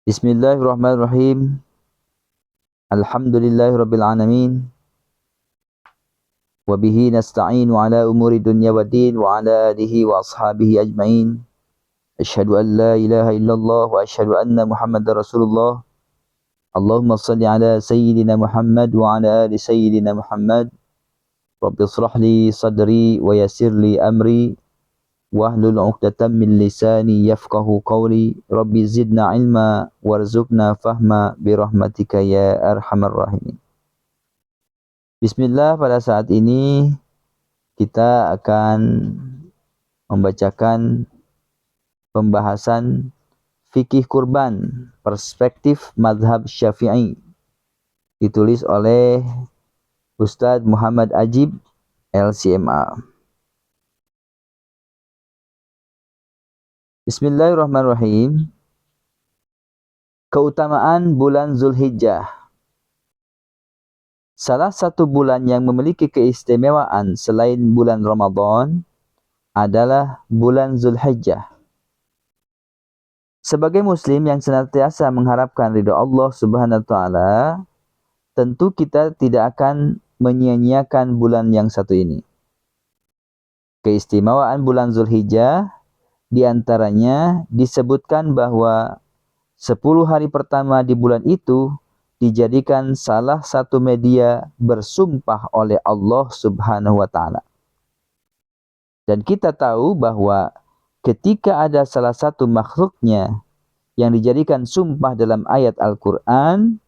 Bismillahirrahmanirrahim. Alhamdulillahirabbil alamin. Wa bihi nasta'inu ala umuri dunya waddin wa ala alihi wa ashabihi ajmain. Asyhadu an la ilaha illallah wa asyhadu anna Muhammadar Rasulullah. Allahumma shalli ala sayyidina Muhammad wa ala ali sayyidina Muhammad. Rabbi shrah li sadri wa yassir li amri wahlul 'uqdatam min lisani yafqahu qawli. Rabbi zidna ilma warzuqna fahma birahmatika ya arhamar rahimin. Bismillah, pada saat ini kita akan membacakan pembahasan fikih kurban perspektif mazhab Syafi'i, ditulis oleh Ustadz Muhammad Ajib LCMA. Bismillahirrahmanirrahim. Keutamaan bulan Zulhijjah. Salah satu bulan yang memiliki keistimewaan selain bulan Ramadan adalah bulan Zulhijjah. Sebagai muslim yang senantiasa mengharapkan ridha Allah Subhanahu wa taala, tentu kita tidak akan menyia-nyiakan bulan yang satu ini. Keistimewaan bulan Zulhijjah di antaranya disebutkan bahwa 10 hari pertama di bulan itu dijadikan salah satu media bersumpah oleh Allah Subhanahu wa taala. Dan kita tahu bahwa ketika ada salah satu makhluknya yang dijadikan sumpah dalam ayat Al-Qur'an,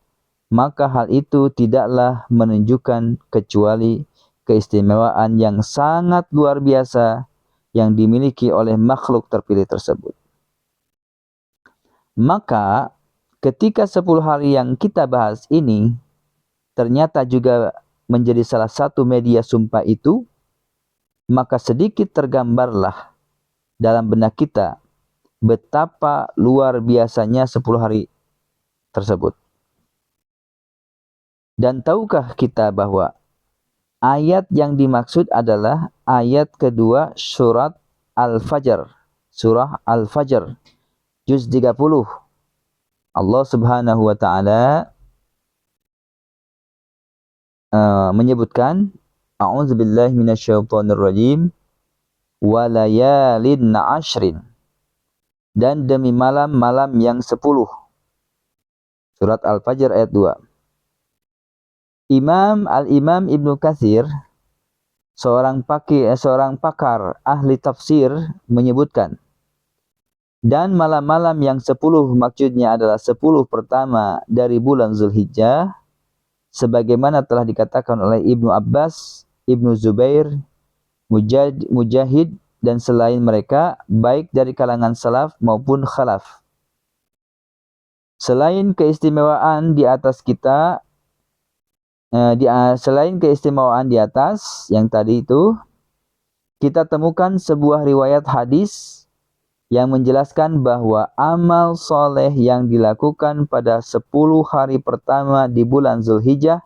maka hal itu tidaklah menunjukkan kecuali keistimewaan yang sangat luar biasa yang dimiliki oleh makhluk terpilih tersebut. Maka ketika 10 hari yang kita bahas ini ternyata juga menjadi salah satu media sumpah itu, maka sedikit tergambarlah dalam benak kita betapa luar biasanya 10 hari tersebut. Dan tahukah kita bahwa ayat yang dimaksud adalah ayat kedua surat Al-Fajr, surah Al-Fajr, juz 30. Allah Subhanahu wa taala menyebutkan, a'udzubillahi minasyaitonirrajim, wa layalin 'ashrin, dan demi malam-malam yang 10. Surat Al-Fajr ayat 2. Al-Imam Ibnu Katsir, seorang pakar ahli tafsir, menyebutkan, dan malam-malam yang 10 maksudnya adalah 10 pertama dari bulan Zulhijjah, sebagaimana telah dikatakan oleh Ibnu Abbas, Ibnu Zubair, Mujahid, dan selain mereka, baik dari kalangan salaf maupun khalaf. Selain keistimewaan di atas yang tadi itu, kita temukan sebuah riwayat hadis yang menjelaskan bahwa amal soleh yang dilakukan pada 10 hari pertama di bulan Zulhijjah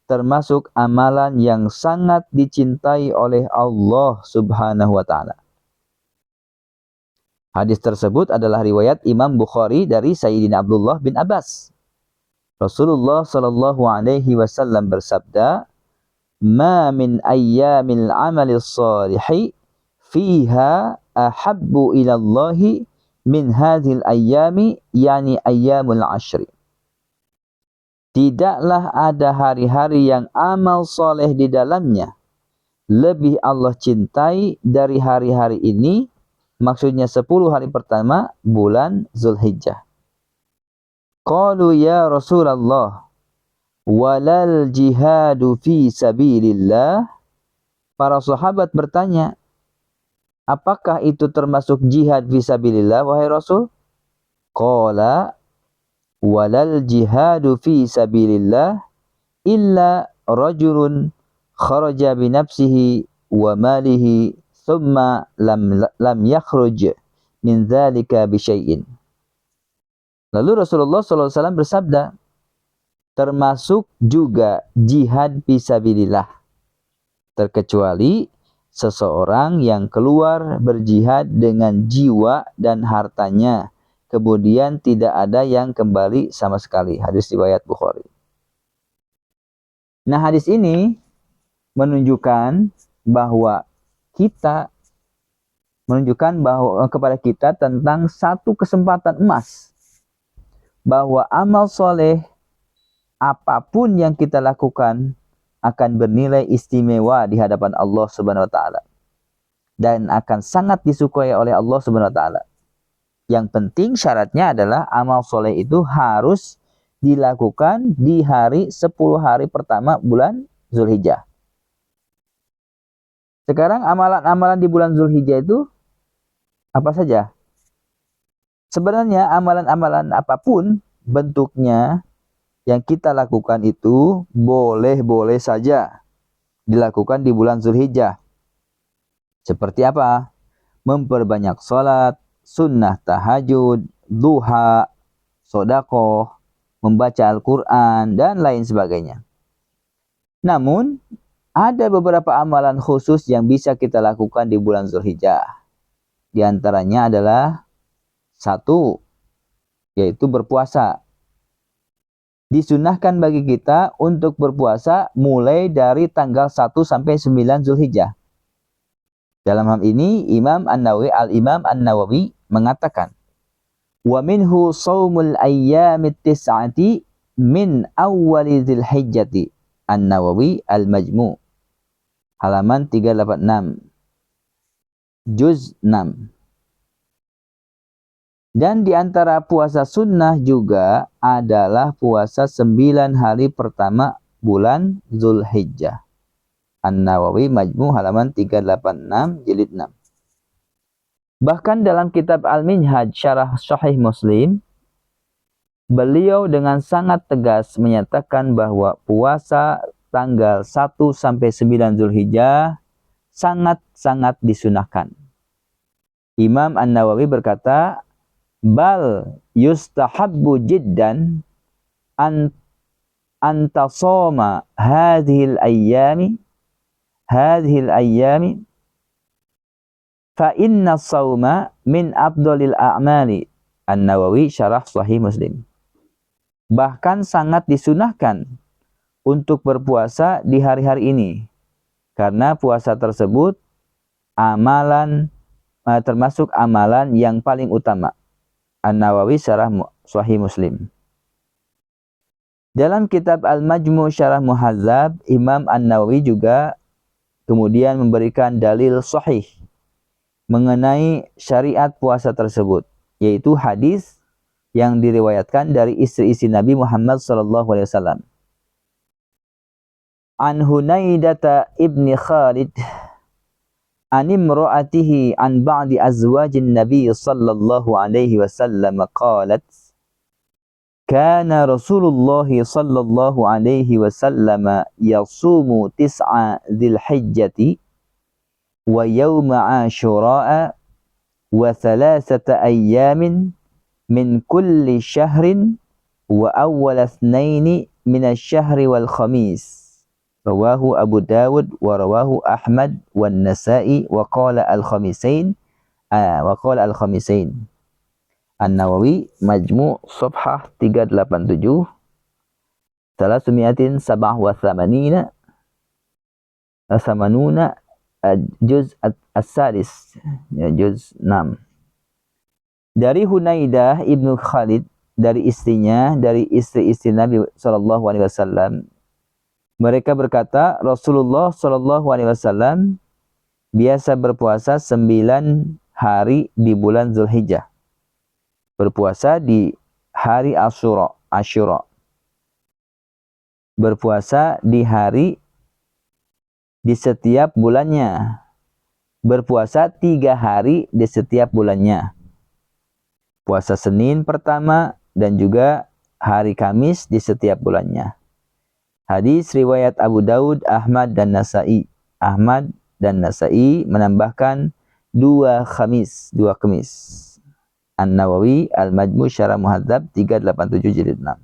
termasuk amalan yang sangat dicintai oleh Allah Subhanahu wa taala. Hadis tersebut adalah riwayat Imam Bukhari dari Sayyidina Abdullah bin Abbas. Rasulullah sallallahu alaihi wasallam bersabda, "Ma min ayyamil amalis shalihi fiha ahabbu ilallahi min hadhil ayyami, yani ayyamul ashri." Tidaklah ada hari-hari yang amal soleh di dalamnya lebih Allah cintai dari hari-hari ini, maksudnya 10 hari pertama bulan Zulhijjah. Qalu ya Rasulullah, walal jihadu fi sabilillah. Para sahabat bertanya, apakah itu termasuk jihad fisabilillah wahai Rasul? Qala walal jihadu fi sabilillah illa rajulun kharaja bi nafsihi wa malihi thumma lam yakhruj min dzalika bi syai'in. Lalu Rasulullah SAW bersabda, termasuk juga jihad fisabilillah, terkecuali seseorang yang keluar berjihad dengan jiwa dan hartanya, kemudian tidak ada yang kembali sama sekali. Hadis riwayat Bukhari. Nah, hadis ini menunjukkan bahwa kepada kita tentang satu kesempatan emas, bahwa amal soleh apapun yang kita lakukan akan bernilai istimewa di hadapan Allah Subhanahu wa taala dan akan sangat disukai oleh Allah Subhanahu wa taala. Yang penting syaratnya adalah amal soleh itu harus dilakukan di hari 10 hari pertama bulan Zulhijjah. Sekarang amalan-amalan di bulan Zulhijjah itu apa saja? Sebenarnya amalan-amalan apapun bentuknya yang kita lakukan itu boleh-boleh saja dilakukan di bulan Zulhijjah. Seperti apa? Memperbanyak sholat, sunnah tahajud, duha, sodakoh, membaca Al-Quran, dan lain sebagainya. Namun, ada beberapa amalan khusus yang bisa kita lakukan di bulan Zulhijjah. Di antaranya adalah satu, yaitu berpuasa. Disunahkan bagi kita untuk berpuasa mulai dari tanggal 1 sampai 9 Zulhijjah. Dalam hal ini Al-Imam An-Nawawi mengatakan, wa minhu shaumul ayyamit tis'ati min awwali Dzulhijjati. An-Nawawi Al-Majmu' halaman 386 juz 6. Dan di antara puasa sunnah juga adalah puasa 9 hari pertama bulan Zulhijjah. An-Nawawi Majmu' halaman 386 jilid 6. Bahkan dalam kitab Al-Minhaj Syarah Sahih Muslim, beliau dengan sangat tegas menyatakan bahwa puasa tanggal 1 sampai 9 Zulhijjah sangat-sangat disunahkan. Imam An-Nawawi berkata, bal yustahabbu jiddan antasoma hadhil ayyami fa inna sawma min afdalil a'mali. An-Nawawi Syarah Sahih Muslim. Bahkan sangat disunahkan untuk berpuasa di hari-hari ini, karena puasa tersebut termasuk amalan yang paling utama. An-Nawawi Syarah Sahih Muslim. Dalam kitab Al-Majmu' Syarah Muhadzab, Imam An-Nawawi juga kemudian memberikan dalil sahih mengenai syariat puasa tersebut, yaitu hadis yang diriwayatkan dari istri-istri Nabi Muhammad SAW. An Hunaidata ibni Khalid an imra'atihi an ba'di azwajin Nabi sallallahu alaihi wasallam qalat kana Rasulullah sallallahu alaihi wasallam yasumu tis'a Dzulhijjati wa yawma Asyura wa thalathata ayyamin min kulli syahrin wa awwal itsnaini min asy-syahri wal khamis. Rawahu Abu Dawud wa rawahu Ahmad wa Nasa'i wa qala al-khamisain An-Nawawi Majmu' Safhah 387 387 juz as-sadis, juz 6. Dari Hunaidah ibnu Khalid, dari istrinya, dari istri-istri Nabi SAW, mereka berkata, Rasulullah SAW biasa berpuasa 9 hari di bulan Zulhijjah. Berpuasa di hari Asyura. Berpuasa di setiap bulannya. Berpuasa 3 hari di setiap bulannya. Puasa Senin pertama dan juga hari Kamis di setiap bulannya. Hadis riwayat Abu Daud, Ahmad dan Nasa'i. Ahmad dan Nasa'i menambahkan 2 Kamis. An-Nawawi Al-Majmu' Syarah Muhadzab 387 jilid 6.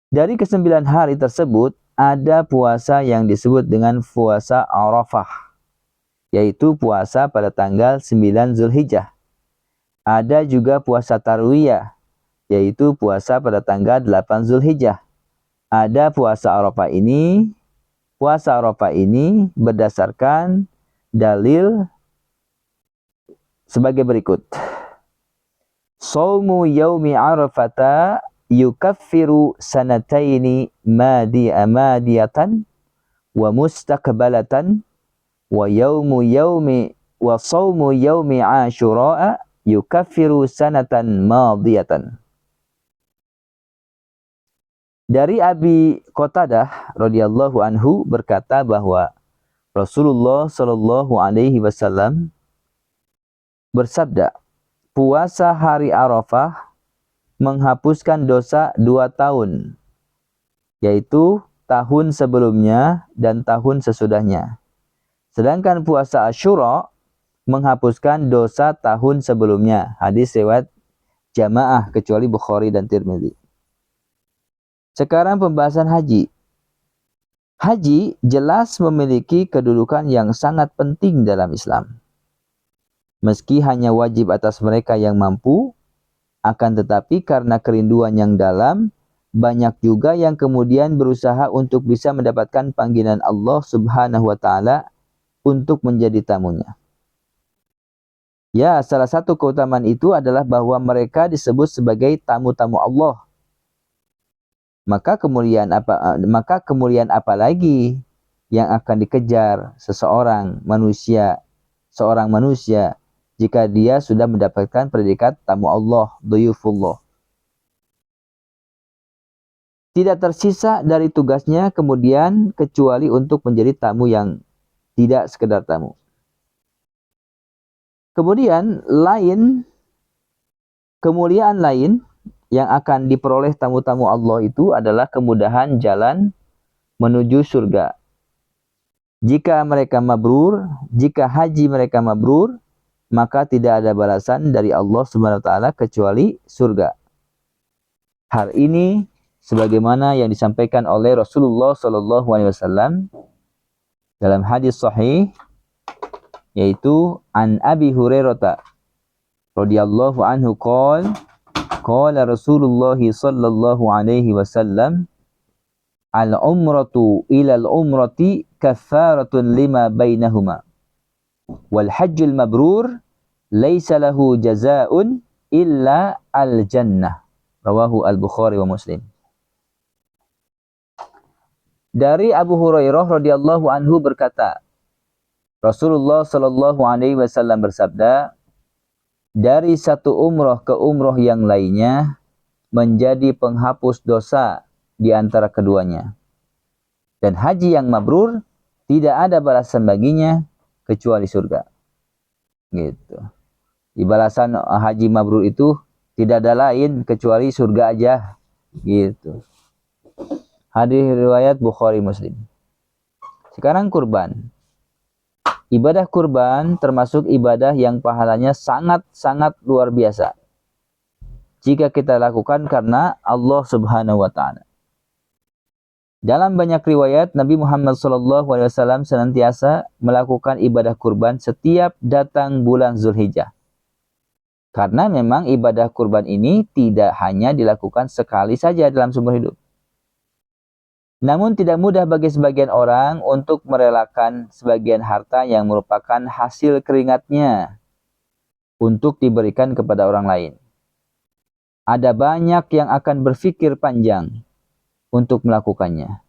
Dari ke-9 hari tersebut ada puasa yang disebut dengan puasa Arafah, yaitu puasa pada tanggal 9 Zulhijjah. Ada juga puasa tarwiyah, yaitu puasa pada tanggal 8 Zulhijjah. Ada puasa Arafah ini. Puasa Arafah ini berdasarkan dalil sebagai berikut. Shaumu yaumi arafata yukaffiru sanataini madiyatan wa mustaqbalatan wa shaumu yaumi asyura'a yukaffiru sanatan madiyatan. Dari Abi Qatadah radhiyallahu anhu berkata bahwa Rasulullah Shallallahu alaihi wasallam bersabda, puasa hari Arafah menghapuskan dosa 2 tahun, yaitu tahun sebelumnya dan tahun sesudahnya. Sedangkan puasa Asyura menghapuskan dosa tahun sebelumnya. Hadis riwayat jamaah kecuali Bukhari dan Tirmidzi. Sekarang pembahasan haji. Haji jelas memiliki kedudukan yang sangat penting dalam Islam. Meski hanya wajib atas mereka yang mampu, akan tetapi karena kerinduan yang dalam, banyak juga yang kemudian berusaha untuk bisa mendapatkan panggilan Allah Subhanahu wa taala untuk menjadi tamunya. Ya, salah satu keutamaan itu adalah bahwa mereka disebut sebagai tamu-tamu Allah. Maka kemuliaan apa lagi yang akan dikejar seorang manusia jika dia sudah mendapatkan predikat tamu Allah, duyufullah. Tidak tersisa dari tugasnya kemudian kecuali untuk menjadi tamu yang tidak sekedar tamu. Kemudian kemuliaan lain yang akan diperoleh tamu-tamu Allah itu adalah kemudahan jalan menuju surga. Jika haji mereka mabrur, maka tidak ada balasan dari Allah Subhanahu wa taala kecuali surga. Hal ini sebagaimana yang disampaikan oleh Rasulullah sallallahu alaihi wasallam dalam hadis sahih, yaitu an Abi Hurairah radhiyallahu anhu qala Rasulullah sallallahu alaihi wasallam al-umratu ila al-umrati kaffaratun lima bainahuma wal hajjul mabrur laisa lahu jazaa'un illa al-jannah. Rawahu al-Bukhari wa Muslim. Dari Abu Hurairah radhiyallahu anhu berkata, Rasulullah sallallahu alaihi wasallam bersabda, dari satu umroh ke umroh yang lainnya menjadi penghapus dosa di antara keduanya. Dan haji yang mabrur tidak ada balasan baginya kecuali surga. Gitu. Di balasan haji mabrur itu tidak ada lain kecuali surga aja. Gitu. Hadis riwayat Bukhari Muslim. Sekarang kurban. Ibadah kurban termasuk ibadah yang pahalanya sangat-sangat luar biasa jika kita lakukan karena Allah Subhanahu wa taala. Dalam banyak riwayat, Nabi Muhammad SAW senantiasa melakukan ibadah kurban setiap datang bulan Zulhijjah. Karena memang ibadah kurban ini tidak hanya dilakukan sekali saja dalam seumur hidup. Namun tidak mudah bagi sebagian orang untuk merelakan sebagian harta yang merupakan hasil keringatnya untuk diberikan kepada orang lain. Ada banyak yang akan berpikir panjang untuk melakukannya.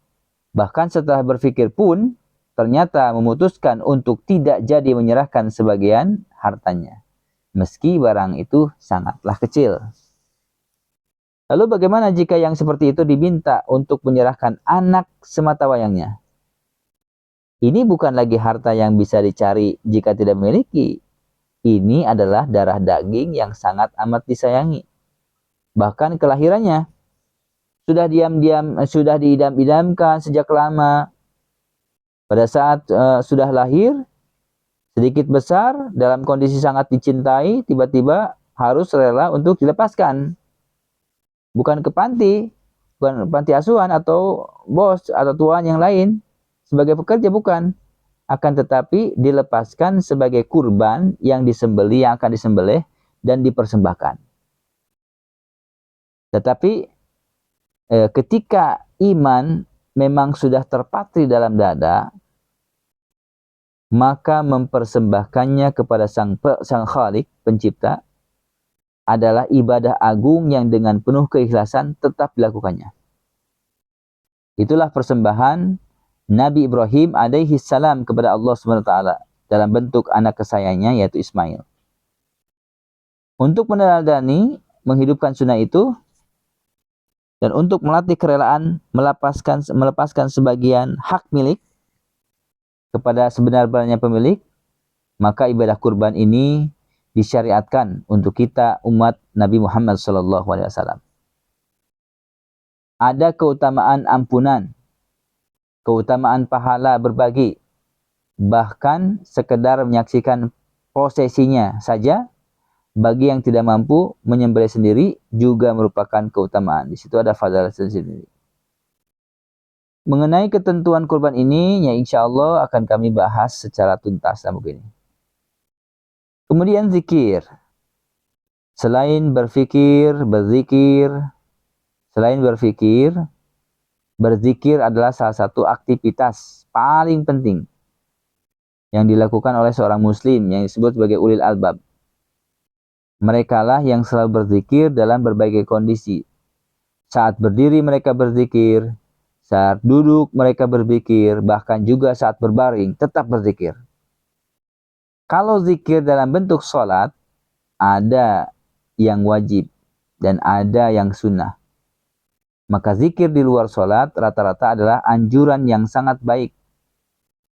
Bahkan setelah berpikir pun, ternyata memutuskan untuk tidak jadi menyerahkan sebagian hartanya. Meski barang itu sangatlah kecil. Lalu bagaimana jika yang seperti itu diminta untuk menyerahkan anak semata wayangnya? Ini bukan lagi harta yang bisa dicari jika tidak memiliki. Ini adalah darah daging yang sangat amat disayangi. Bahkan kelahirannya sudah diidam-idamkan sejak lama. Pada saat sudah lahir, sedikit besar, dalam kondisi sangat dicintai, tiba-tiba harus rela untuk dilepaskan. Bukan ke panti asuhan atau bos atau tuan yang lain sebagai pekerja, bukan. Akan tetapi dilepaskan sebagai kurban yang akan disembelih dan dipersembahkan. Tetapi ketika iman memang sudah terpatri dalam dada, maka mempersembahkannya kepada sang Khalik, pencipta, adalah ibadah agung yang dengan penuh keikhlasan tetap dilakukannya. Itulah persembahan Nabi Ibrahim alaihi salam kepada Allah SWT dalam bentuk anak kesayangannya yaitu Ismail. Untuk meneladani menghidupkan sunnah itu, dan untuk melatih kerelaan melepaskan sebagian hak milik kepada sebenar-benarnya pemilik, maka ibadah kurban ini disyariatkan untuk kita umat Nabi Muhammad SAW. Ada keutamaan ampunan, keutamaan pahala berbagi, bahkan sekedar menyaksikan prosesinya saja bagi yang tidak mampu menyembelih sendiri juga merupakan keutamaan. Di situ ada fadilah sendiri. Mengenai ketentuan kurban ini, ya insya Allah akan kami bahas secara tuntas dalam buku ini. Kemudian zikir. Selain berzikir, berzikir adalah salah satu aktivitas paling penting yang dilakukan oleh seorang muslim yang disebut sebagai ulil albab. Mereka lah yang selalu berzikir dalam berbagai kondisi. Saat berdiri mereka berzikir, saat duduk mereka berzikir, bahkan juga saat berbaring tetap berzikir. Kalau zikir dalam bentuk sholat, ada yang wajib dan ada yang sunnah. Maka zikir di luar sholat rata-rata adalah anjuran yang sangat baik.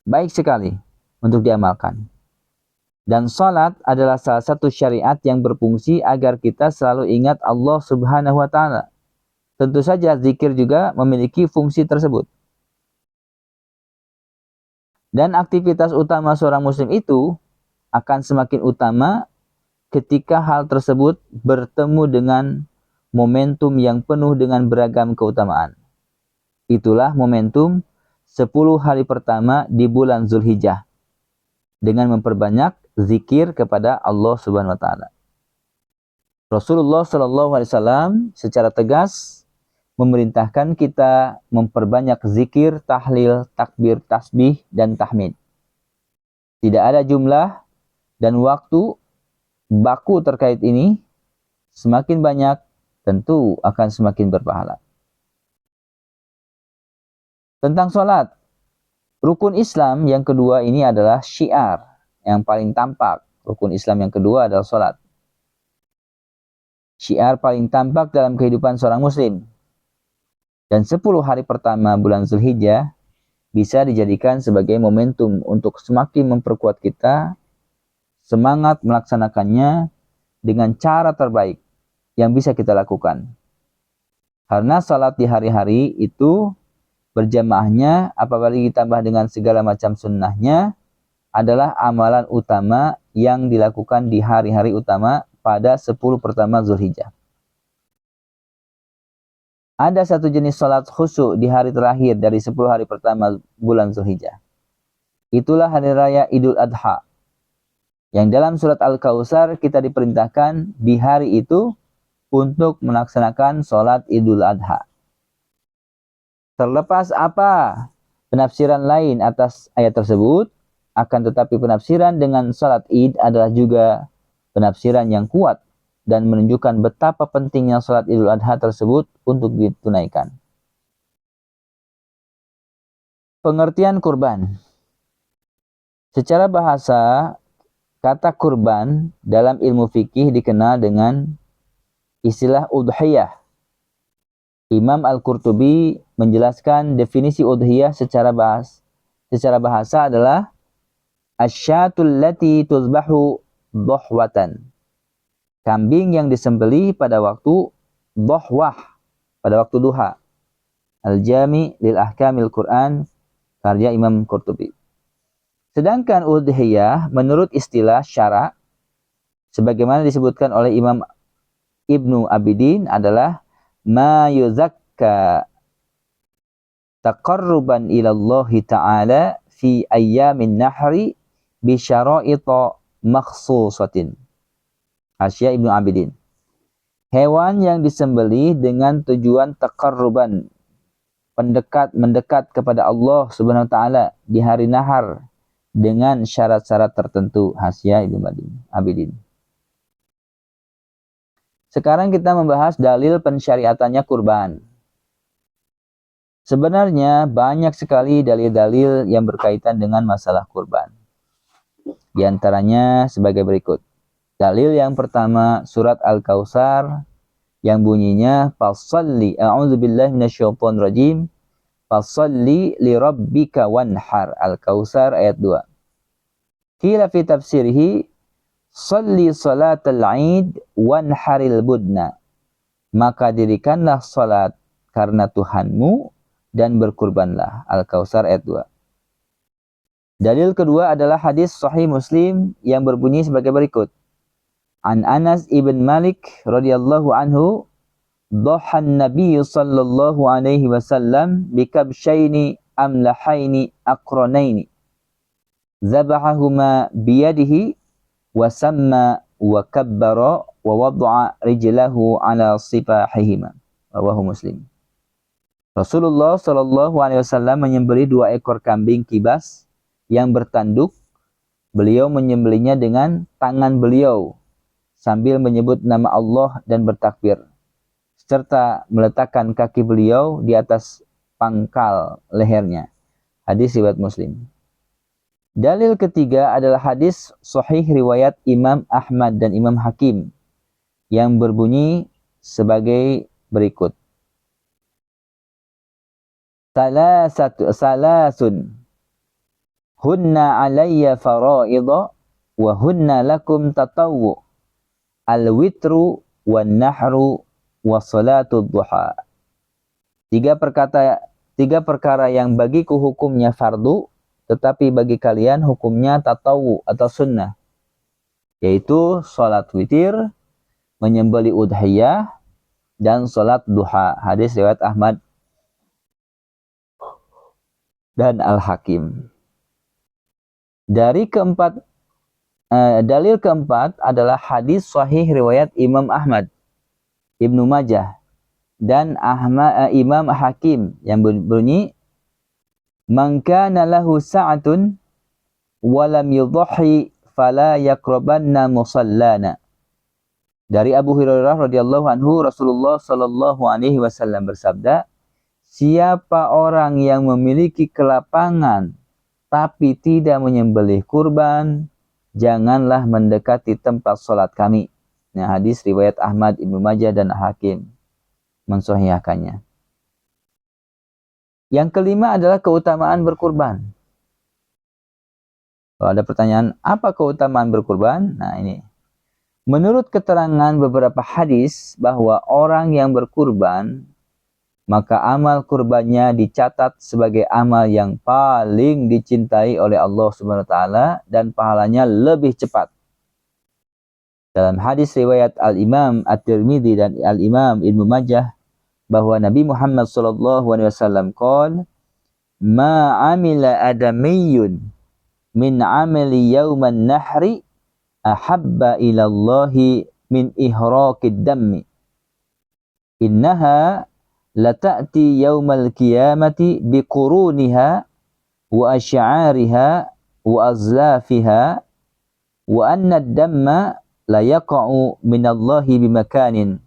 Baik sekali untuk diamalkan. Dan salat adalah salah satu syariat yang berfungsi agar kita selalu ingat Allah Subhanahu wa taala. Tentu saja zikir juga memiliki fungsi tersebut. Dan aktivitas utama seorang muslim itu akan semakin utama ketika hal tersebut bertemu dengan momentum yang penuh dengan beragam keutamaan. Itulah momentum 10 hari pertama di bulan Zulhijjah dengan memperbanyak zikir kepada Allah Subhanahu wa taala. Rasulullah sallallahu alaihi wasallam secara tegas memerintahkan kita memperbanyak zikir, tahlil, takbir, tasbih dan tahmid. Tidak ada jumlah dan waktu baku terkait ini, semakin banyak tentu akan semakin berpahala. Tentang salat, rukun Islam yang kedua ini adalah syiar yang paling tampak. Rukun Islam yang kedua adalah salat. Syiar paling tampak dalam kehidupan seorang muslim. Dan 10 hari pertama bulan Zulhijjah bisa dijadikan sebagai momentum untuk semakin memperkuat kita semangat melaksanakannya dengan cara terbaik yang bisa kita lakukan. Karena salat di hari-hari itu berjamaahnya, apalagi ditambah dengan segala macam sunnahnya, adalah amalan utama yang dilakukan di hari-hari utama pada 10 pertama Zulhijjah. Ada satu jenis salat khusyuk di hari terakhir dari 10 hari pertama bulan Zulhijjah. Itulah hari raya Idul Adha. Yang dalam surat Al-Kautsar kita diperintahkan di hari itu untuk melaksanakan salat Idul Adha. Terlepas apa penafsiran lain atas ayat tersebut, akan tetapi penafsiran dengan salat Id adalah juga penafsiran yang kuat dan menunjukkan betapa pentingnya salat Idul Adha tersebut untuk ditunaikan. Pengertian kurban. Secara bahasa, kata kurban dalam ilmu fikih dikenal dengan istilah udhiyah. Imam Al-Qurtubi menjelaskan definisi udhiyah secara bahasa adalah asyatul lati tuzbahu dohwatan. Kambing yang disembelih pada waktu dohwah, pada waktu duha. Al-Jami lil Ahkamil Quran, karya Imam Qurtubi. Sedangkan udhiyah menurut istilah syara, sebagaimana disebutkan oleh Imam Ibnu Abidin adalah ma yuzakka taqarruban ilallahi ta'ala fi ayyamin nahri bi syara'ita makhsusatin. Hasyiah Ibnu Abidin. Hewan yang disembelih dengan tujuan taqarruban, mendekat kepada Allah Subhanahu wa taala di hari nahar dengan syarat-syarat tertentu. Hasyiah Ibnu Abidin. Sekarang kita membahas dalil pensyariatannya kurban. Sebenarnya banyak sekali dalil-dalil yang berkaitan dengan masalah kurban. Di antaranya sebagai berikut. Dalil yang pertama surat Al-Kautsar yang bunyinya fasalli a'udzubillahi minasyaitonirrajim fasalli lirabbika wanhar. Al-Kautsar ayat 2. Qila fi tafsirih salli salatal 'id wanharil budna. Maka dirikanlah salat karena Tuhanmu dan berkurbanlah. Al-Kautsar ayat 2. Dalil kedua adalah hadis sahih Muslim yang berbunyi sebagai berikut. An Anas ibn Malik radhiyallahu anhu dhahan Nabi sallallahu alaihi wasallam bikabshaini amlahaini aqranaini zabahahuma biyadihi wa samma wa kabbara wa wada'a rijlahu ala sifahihima. Rawahu Muslim. Rasulullah sallallahu alaihi wasallam menyembelih 2 ekor kambing kibas yang bertanduk. Beliau menyembelihnya dengan tangan beliau sambil menyebut nama Allah dan bertakbir, serta meletakkan kaki beliau di atas pangkal lehernya. Hadis riwayat Muslim. Dalil ketiga adalah hadis sahih riwayat Imam Ahmad dan Imam Hakim yang berbunyi sebagai berikut. Salasun hunna alayya fara'idha wa hunna lakum tatawwu. Al-witru wan nahru wa salatul duha. Tiga perkara yang bagiku hukumnya fardu, tetapi bagi kalian hukumnya tatawu atau sunnah, yaitu salat witir, menyembelih udhiyah, dan salat duha. Hadis riwayat Ahmad dan Al-Hakim. Dalil keempat adalah hadis sahih riwayat Imam Ahmad, Ibnu Majah, dan Imam Hakim yang berbunyi, man kana lahu sa'atun wa lam yudhi fala yaqrabanna musallana. Dari Abu Hurairah radhiyallahu anhu, Rasulullah sallallahu alaihi wasallam bersabda, siapa orang yang memiliki kelapangan tapi tidak menyembelih kurban, janganlah mendekati tempat salat kami. Nah, hadis riwayat Ahmad, Ibnu Majah, dan Hakim mensahihkannya. Yang kelima adalah keutamaan berkurban. Kalau ada pertanyaan, apa keutamaan berkurban? Nah, ini. Menurut keterangan beberapa hadis bahwa orang yang berkurban, maka amal kurbannya dicatat sebagai amal yang paling dicintai oleh Allah Subhanahu wa taala dan pahalanya lebih cepat. Dalam hadis riwayat Al-Imam At-Tirmidzi dan Al-Imam Ibnu Majah bahwa Nabi Muhammad sallallahu alaihi wasallam qala, "Ma 'amila adamiyyun min 'amali yauman nahri ahabba ila Allahi min ihraqid dammi. Innaha lata'ti yaumal qiyamati biquruniha wa asy'ariha wa azlafiha wa anna ad-damma la yaqa'u minallahi bimakanin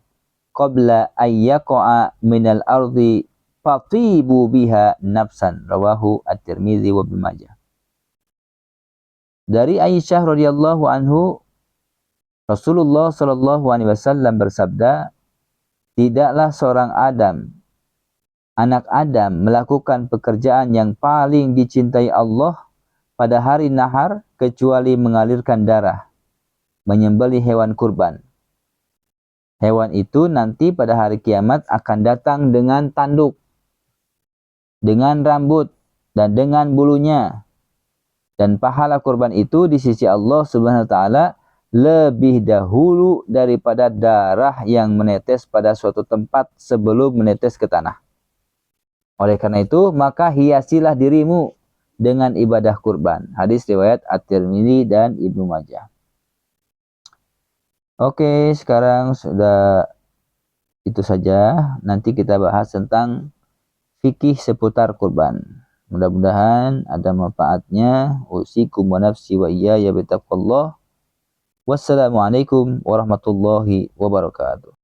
qabla an yaqa'a minal ardi fatibu biha nafsan." Rawahu At-Tirmidzi wa Ibnu Majah. Dari Aisyah radhiyallahu anhu, Rasulullah sallallahu alaihi wasallam bersabda, tidaklah seorang anak Adam melakukan pekerjaan yang paling dicintai Allah pada hari nahar kecuali mengalirkan darah, menyembelih hewan kurban. Hewan itu nanti pada hari kiamat akan datang dengan tanduk, dengan rambut, dan dengan bulunya. Dan pahala kurban itu di sisi Allah Subhanahu wa taala lebih dahulu daripada darah yang menetes pada suatu tempat sebelum menetes ke tanah. Oleh karena itu, maka hiasilah dirimu dengan ibadah kurban. Hadis riwayat At-Tirmidzi dan Ibnu Majah. Oke, sekarang sudah itu saja. Nanti kita bahas tentang fikih seputar kurban. Mudah-mudahan ada manfaatnya. Usikum wa nafsi wa iyaya bitaqwallah. Wassalamualaikum warahmatullahi wabarakatuh.